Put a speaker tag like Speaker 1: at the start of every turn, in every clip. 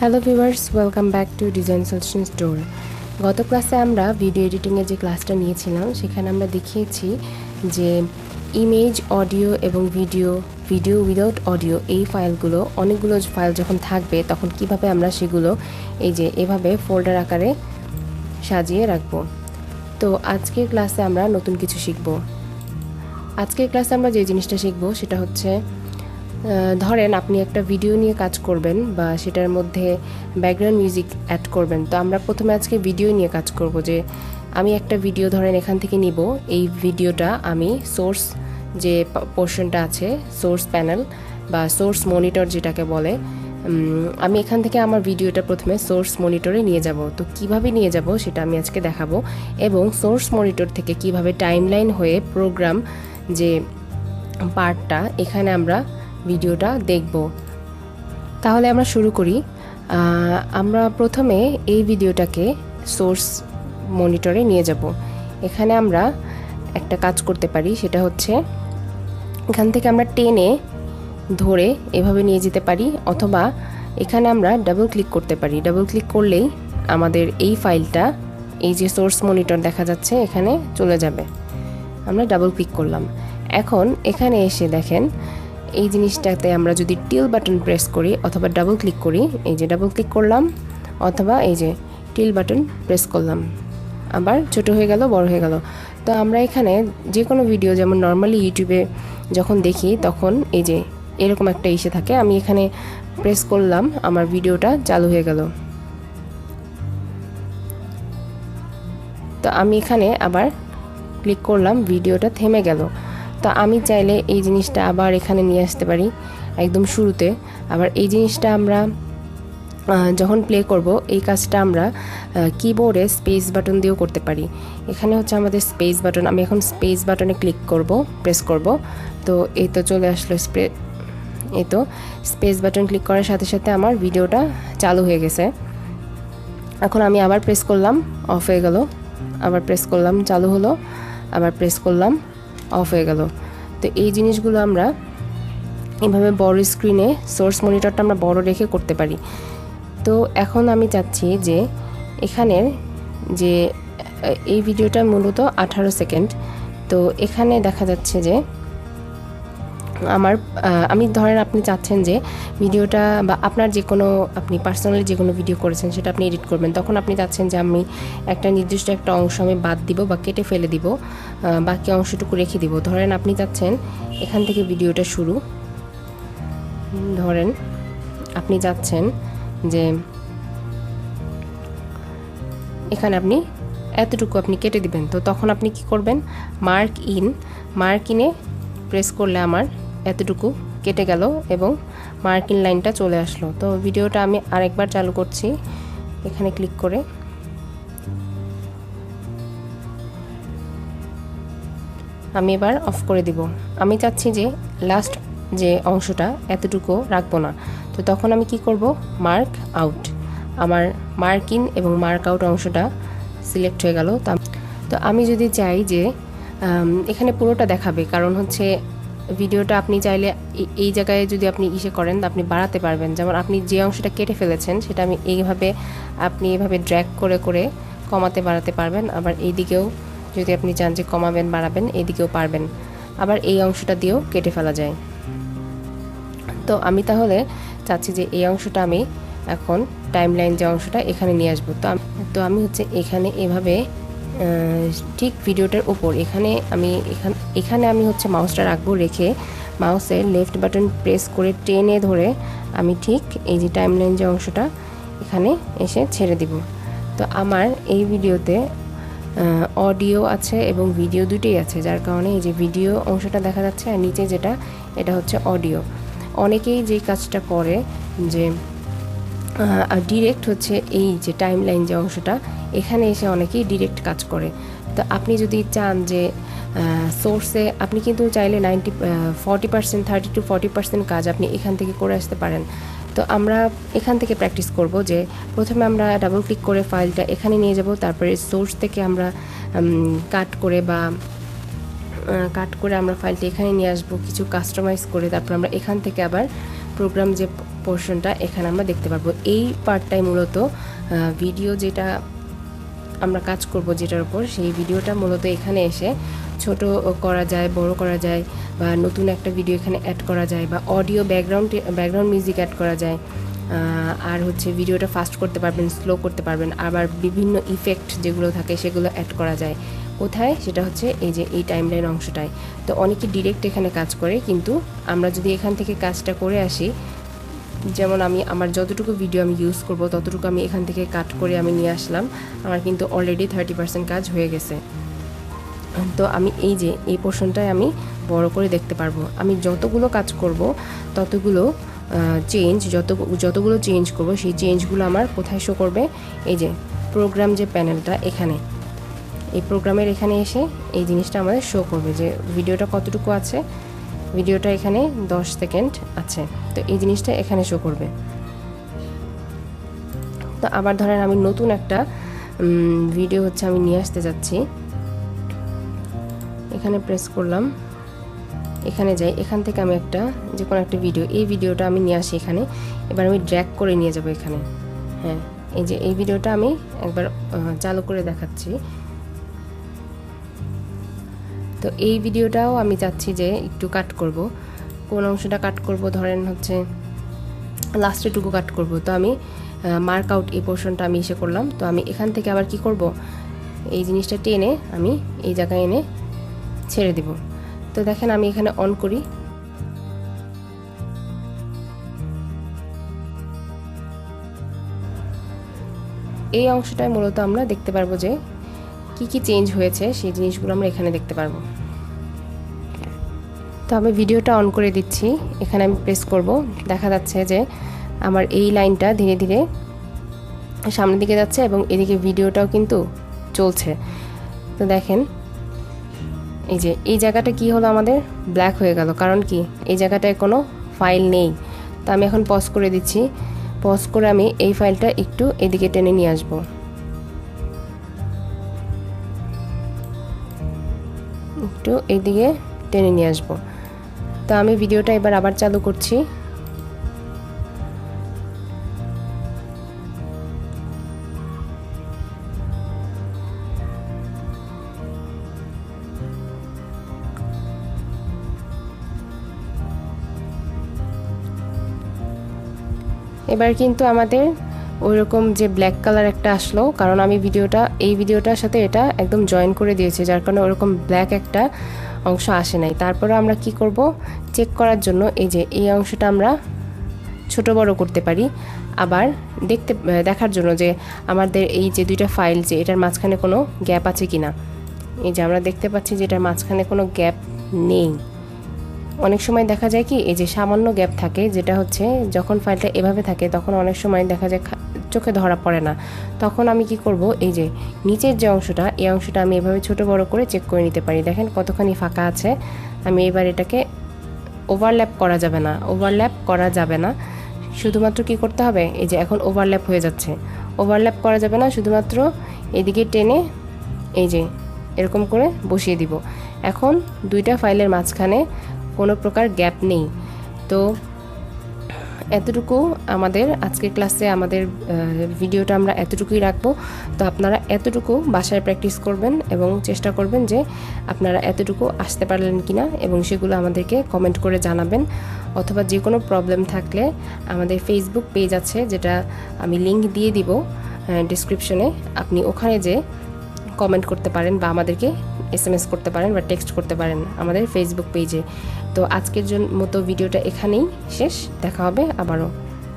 Speaker 1: Hello viewers, welcome back to design solution store. গত ক্লাসে আমরা ভিডিও এডিটিংয়ের যে ক্লাসটা নিয়েছিলাম সেখানে আমরা দেখিয়েছি যে ইমেজ, অডিও এবং ভিডিও উইদাউট অডিও এই ফাইলগুলো, অনেকগুলো ফাইল যখন থাকবে তখন কিভাবে আমরা সেগুলো এই যে এভাবে ফোল্ডার আকারে সাজিয়ে রাখবো। তো আজকের ক্লাসে আমরা নতুন কিছু শিখব। আজকের ক্লাসে আমরা যে জিনিসটা শিখব সেটা হচ্ছে, ধরেন আপনি একটা ভিডিও নিয়ে কাজ করবেন বা সেটার মধ্যে ব্যাকগ্রাউন্ড মিউজিক অ্যাড করবেন। তো আমরা প্রথমে আজকে ভিডিও নিয়ে কাজ করব, যে আমি একটা ভিডিও ধরেন এখান থেকে নিব। এই ভিডিওটা আমি সোর্স যে পোর্শনটা আছে, সোর্স প্যানেল বা সোর্স মনিটর যেটাকে বলে, আমি এখান থেকে আমার ভিডিওটা প্রথমে সোর্স মনিটরে নিয়ে যাব। তো কিভাবে নিয়ে যাব সেটা আমি আজকে দেখাবো, এবং সোর্স মনিটর থেকে কিভাবে টাইমলাইন হয়ে প্রোগ্রাম যে পার্টটা এখানে আমরা ভিডিওটা দেখব। তাহলে আমরা শুরু করি। আমরা প্রথমে এই ভিডিওটাকে সোর্স মনিটরে নিয়ে যাব। এখানে আমরা একটা কাজ করতে পারি, সেটা হচ্ছে এখান থেকে আমরা টেনে ধরে এভাবে নিয়ে যেতে পারি, অথবা এখানে আমরা ডাবল ক্লিক করতে পারি। ডাবল ক্লিক করলেই আমাদের এই ফাইলটা, এই যে সোর্স মনিটর দেখা যাচ্ছে, এখানে চলে যাবে। আমরা ডাবল ক্লিক করলাম। এখন এখানে এসে দেখেন এই জিনিসটাতে আমরা যদি টিল বাটন প্রেস করি অথবা ডাবল ক্লিক করি, এই যে ডাবল ক্লিক করলাম অথবা এই যে টিল বাটন প্রেস করলাম, আবার ছোট হয়ে গেল, বড় হয়ে গেল। তো আমরা এখানে যে কোনো ভিডিও, যেমন নর্মালি ইউটিউবে যখন দেখি তখন এই যে এরকম একটা ইসে থাকে, আমি এখানে প্রেস করলাম, আমার ভিডিওটা চালু হয়ে গেল। তো আমি এখানে আবার ক্লিক করলাম, ভিডিওটা থেমে গেল। তো আমি চাইলে এই জিনিসটা আবার এখানে নিয়ে আসতে পারি একদম শুরুতে। আবার এই জিনিসটা আমরা যখন প্লে করব, এই কাজটা আমরা কিবোর্ডে স্পেস বাটন দিয়েও করতে পারি। এখানে হচ্ছে আমাদের স্পেস বাটন, আমি এখন স্পেস বাটনে ক্লিক করব, প্রেস করব। তো এই তো চলে আসলো, এই তো স্পেস বাটন ক্লিক করার সাথে সাথে আমার ভিডিওটা চালু হয়ে গেছে। এখন আমি আবার প্রেস করলাম, অফ হয়ে গেল, আবার প্রেস করলাম, চালু হলো, আবার প্রেস করলাম, অফ হয়ে গেল। তো এই জিনিসগুলো আমরা এইভাবে বড় স্ক্রিনে সোর্স মনিটরটা আমরা বড় রেখে করতে পারি। তো এখন আমি চাচ্ছি যে এখানের যে এই ভিডিওটা মূলত 18 সেকেন্ড। তো এখানে দেখা যাচ্ছে যে আমি ধরেন আপনি চাচ্ছেন যে ভিডিওটা, বা আপনার যে কোনো, আপনি পার্সোনালি যে কোনো ভিডিও করেছেন সেটা আপনি এডিট করবেন, তখন আপনি চাচ্ছেন যে আমি একটা নির্দিষ্ট একটা অংশ আমি বাদ দিব বা কেটে ফেলে দিব, বাকি অংশটুকু রেখে দিব। ধরেন আপনি চাচ্ছেন এখান থেকে ভিডিওটা শুরু, ধরেন আপনি চাচ্ছেন যে এখানে আপনি এতটুকু আপনি কেটে দিবেন। তো তখন আপনি কি করবেন, মার্ক ইনে প্রেস করলে আমার এতটুকু কেটে গেল এবং মার্কিং লাইনটা চলে আসলো। তো ভিডিওটা আমি আরেকবার চালু করছি, এখানে ক্লিক করে আমি এবার অফ করে দিব। আমি চাচ্ছি যে লাস্ট যে অংশটা এতটুকু রাখবো না। তো তখন আমি কি করব, মার্ক আউট, আমার মার্ক ইন এবং মার্ক আউট অংশটা সিলেক্ট হয়ে গেল। তো আমি যদি চাই যে এখানে পুরোটা দেখাবে, কারণ হচ্ছে ভিডিওটা আপনি চাইলে এই জায়গায় যদি আপনি ইসে করেন আপনি বাড়াতে পারবেন। যেমন আপনি যে অংশটা কেটে ফেলেছেন সেটা আমি আপনি এইভাবে ড্র্যাগ করে করে কমাতে বাড়াতে পারবেন। আবার এই দিকেও যদি আপনি চান যে কমাবেন বাড়াবেন, এই দিকেও পারবেন। আবার এই অংশটা দিয়েও কেটে ফেলা যায়। তো আমি তাহলে চাচ্ছি যে এই অংশটা আমি এখন টাইমলাইন যে অংশটা এখানে নিয়ে আসবো। তো আমি হচ্ছে এখানে এভাবে ঠিক ভিডিওটার উপর এখানে আমি হচ্ছে মাউসটা রাখবো, রেখে মাউসের লেফট বাটন প্রেস করে টেনে ধরে আমি ঠিক এই যে টাইমলাইন যে অংশটা এখানে এসে ছেড়ে দিব। তো আমার এই ভিডিওতে অডিও আছে এবং ভিডিও দুটোই আছে, যার কারণে এই যে ভিডিও অংশটা দেখা যাচ্ছে আর নিচে যেটা, এটা হচ্ছে অডিও। অনেকেই যে কাজটা করে যে ডিরেক্ট হচ্ছে এই যে টাইমলাইন যে অংশটা এখানে এসে অনেকেই ডিরেক্ট কাজ করে। তো আপনি যদি চান যে সোর্সে, আপনি কিন্তু চাইলে 40% 30 to 40% কাজ আপনি এখান থেকে করে আসতে পারেন। তো আমরা এখান থেকে প্র্যাকটিস করব যে প্রথমে আমরা ডাবল ক্লিক করে ফাইলটা এখানে নিয়ে যাব, তারপরে সোর্স থেকে আমরা কাট করে আমরা ফাইলটা এখানে নিয়ে আসবো কিছু কাস্টমাইজ করে। তারপর আমরা এখান থেকে আবার প্রোগ্রাম যে পোর্শনটা এখানে আমরা দেখতে পারবো। এই পার্টটাই মূলত ভিডিও যেটা আমরা কাজ করব যেটার উপর, সেই ভিডিওটা মূলত এখানে এসে ছোট করা যায়, বড় করা যায়, বা নতুন একটা ভিডিও এখানে অ্যাড করা যায়, বা অডিও ব্যাকগ্রাউন্ড মিউজিক অ্যাড করা যায়। আর হচ্ছে ভিডিওটা ফাস্ট করতে পারবেন, স্লো করতে পারবেন, আবার বিভিন্ন ইফেক্ট যেগুলো থাকে সেগুলো অ্যাড করা যায়। কোথায়? সেটা হচ্ছে এই যে এই টাইমলাইন অংশটায়। তো অনেকে ডিরেক্ট এখানে কাজ করে, কিন্তু আমরা যদি এখান থেকে কাজটা করে আসি, যেমন আমি আমার যতটুকু ভিডিও আমি ইউজ করব ততটুকু আমি এখান থেকে কাট করে আমি নিয়ে আসলাম, আমার কিন্তু অলরেডি 30% কাজ হয়ে গেছে। তো আমি এই যে এই পোর্শনটায় আমি বড় করে দেখতে পারবো। আমি যতগুলো কাজ করব ততগুলো যতগুলো চেঞ্জ করব সেই চেঞ্জগুলো আমার কোথায় শো করবে? এই যে প্রোগ্রাম যে প্যানেলটা, এখানে এই প্রোগ্রামের এখানে এসে এই জিনিসটা আমাদের শো করবে যে ভিডিওটা কতটুকু আছে। ভিডিওটা এখানে 10 সেকেন্ড আছে, তো এই জিনিসটা এখানে শো করবে। তো আবার ধরেন আমি নতুন একটা ভিডিও হচ্ছে আমি নিয়ে আসতে যাচ্ছি, এখানে প্রেস করলাম, এখানে যাই, এখান থেকে আমি যে কোনো একটা ভিডিও, এই ভিডিওটা আমি নিয়ে আসি এখানে। এবার আমি ড্র্যাগ করে নিয়ে যাব এখানে। হ্যাঁ, এই যে এই ভিডিওটা আমি একবার চালু করে দেখাচ্ছি। তো এই ভিডিওটাও আমি চাচ্ছি যে একটু কাট করব। কোন অংশটা কাট করব? ধরেন হচ্ছে লাস্টেরটুকু কাট করব। তো আমি মার্ক আউট এই পোর্শনটা আমি এসে করলাম। তো আমি এখান থেকে আবার কি করব? এই জিনিসটা টেনে আমি এই জায়গায় এনে ছেড়ে দেব। তো দেখেন আমি এখানে অন করি, এই অংশটায় মূলত আমরা দেখতে পারবো যে কি চেঞ্জ হয়েছে, সেই জিনিসগুলো আমরা এখানে দেখতে পারবো। তো আমি ভিডিওটা অন করে দিচ্ছি, এখানে আমি প্রেস করব, দেখা যাচ্ছে যে আমার এই লাইনটা ধীরে ধীরে সামনের দিকে যাচ্ছে এবং এদিকে ভিডিওটাও কিন্তু চলছে। তো দেখেন এই যে এই জায়গাটা কি হলো, আমাদের ব্ল্যাক হয়ে গেল। কারণ কি? এই জায়গাটায় কোনো ফাইল নেই। তো আমি এখন পজ করে দিচ্ছি, পজ করে আমি এই ফাইলটা একটু এদিকে টেনে নিয়ে আসবো, একটু এদিকে টেনে নিয়ে আসবো। তো আমি ভিডিওটা এবার আবার চালু করছি। এবার কিন্তু আমাদের ওইরকম যে ব্ল্যাক কালার একটা আসলো, কারণ আমি এই ভিডিওটার সাথে এটা একদম জয়েন করে দিয়েছি, যার কারণে ওরকম ব্ল্যাক একটা অংশ আসে নাই। তারপরে আমরা কি করব? চেক করার জন্য এই যে এই অংশটা আমরা ছোট বড় করতে পারি, আবার দেখার জন্য যে আমাদের এই যে দুইটা ফাইল, যে এটার মাঝখানে কোনো গ্যাপ আছে কিনা। এই যে আমরা দেখতে পাচ্ছি যে এটার মাঝখানে কোনো গ্যাপ নেই। অনেক সময় দেখা যায় কি, এই যে সামান্য গ্যাপ থাকে, যেটা হচ্ছে যখন ফাইলটা এভাবে থাকে তখন অনেক সময় দেখা যায় চোখে ধরা পড়ে না। তখন আমি কি করব? এই যে নিচের যে অংশটা, এই অংশটা আমি এভাবে ছোট বড় করে চেক করে নিতে পারি। দেখেন কতখানি ফাঁকা আছে। আমি এবার এটাকে ওভারল্যাপ করা যাবে না, শুধুমাত্র কি করতে হবে? এই যে এখন ওভারল্যাপ হয়ে যাচ্ছে, ওভারল্যাপ করা যাবে না, শুধুমাত্র এদিকে টেনে এই যে এরকম করে বসিয়ে দিব। এখন দুইটা ফাইলের মাঝখানে কোনো প্রকার গ্যাপ নেই। তো এতটুকু আমাদের আজকের ক্লাসে আমাদের ভিডিওটা আমরা এতটুকুই রাখবো। তো আপনারা এতটুকু বাসায় প্র্যাকটিস করবেন এবং চেষ্টা করবেন যে আপনারা এতটুকু আসতে পারলেন কিনা, এবং সেগুলো আমাদেরকে কমেন্ট করে জানাবেন। অথবা যে কোনো প্রবলেম থাকলে আমাদের ফেসবুক পেজ আছে, যেটা আমি লিংক দিয়ে দিব ডেসক্রিপশনে, আপনি ওখানে যে কমেন্ট করতে পারেন বা আমাদেরকে SMS করতে পারেন বা টেক্সট করতে পারেন আমাদের ফেসবুক পেজে। তো আজকের মতো ভিডিওটা এখানেই শেষ, দেখা হবে আবারও।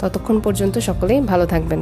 Speaker 1: ততক্ষণ পর্যন্ত সকলেই ভালো থাকবেন।